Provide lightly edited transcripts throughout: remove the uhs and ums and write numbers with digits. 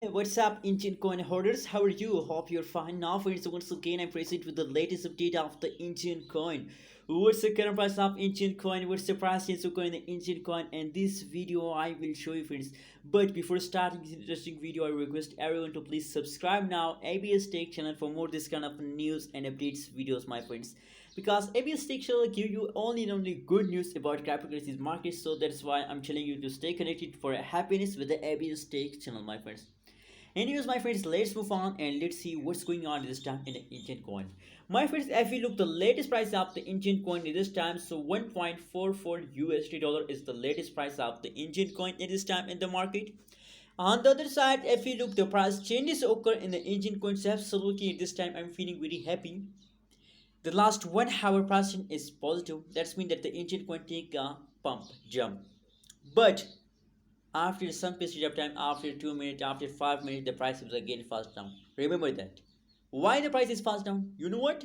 Hey, what's up, Enjin coin holders? How are you? Hope you're fine. Now, friends, once again, I'm present with the latest update of the Enjin coin. What's the current price of Enjin coin? What's the price of coin the Enjin coin? And this video, I will show you, friends. But before starting this interesting video, I request everyone to please subscribe now ABS Tech channel for more this kind of news and updates videos, my friends. Because ABS Tech channel give you only and only good news about cryptocurrencies market, so that's why I'm telling you to stay connected for happiness with the ABS Tech channel, my friends. Anyways, my friends, let's move on and let's see what's going on this time in the Indian coin. My friends, if we look the latest price of the Indian coin in this time, so 1.44 USD dollar is the latest price of the Indian coin in this time in the market. On the other side, if we look the price changes occur in the Indian coins, absolutely at this time I'm feeling very happy. The last 1 hour pricing is positive. That's mean that the Indian coin take a pump jump. But after some period of time, after 2 minutes, after 5 minutes, the price is again fast down. Remember that. Why the price is fast down? You know what?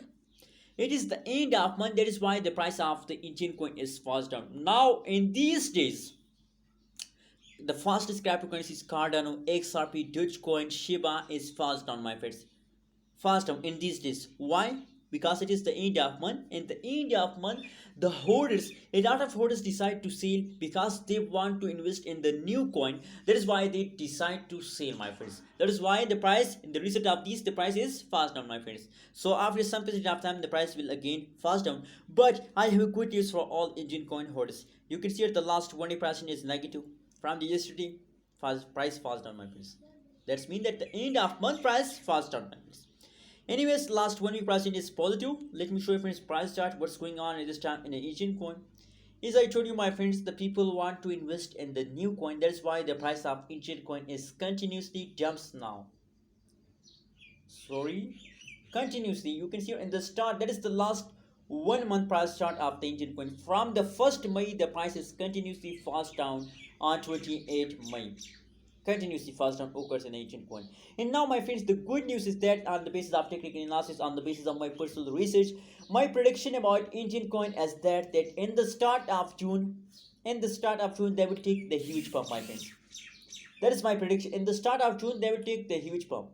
It is the end of month. That is why the price of the Indian coin is fast down. Now in these days, the fastest cryptocurrency is Cardano, XRP, Dogecoin, Shiba is fast down, my friends. Fast down in these days. Why? Because it is the end of month. In the end of month, the holders, a lot of holders decide to sell because they want to invest in the new coin. That is why they decide to sell, my friends. That is why the price, the result of this, the price is fast down, my friends. So after some period of time, the price will again fast down. But I have a good news for all Indian coin holders. You can see at the last 20% is negative from the yesterday. Price fast down, my friends. That's mean that the end of month price fast down, my friends. Anyways, last 1 week pricing is positive. Let me show you, friends, price chart. What's going on at this time in the Asian coin? As I told you, my friends, the people want to invest in the new coin. That's why the price of Asian coin is continuously jumps now. Sorry, continuously. You can see in the start. That is the last 1 month price chart of the Indian coin. From the 1st May, the price is continuously fast down on 28 May. Continuously fast down occurs in ancient coin. And now, my friends, the good news is that on the basis of technical analysis, on the basis of my personal research, my prediction about Indian coin is that in the start of June, they will take the huge pump, my friends. That is my prediction. In the start of June, they will take the huge pump.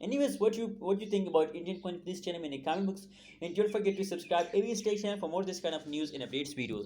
Anyways, what you think about Indian coin? Please tell me in the comment box, and don't forget to subscribe ABS Tech channel for more this kind of news and updates videos.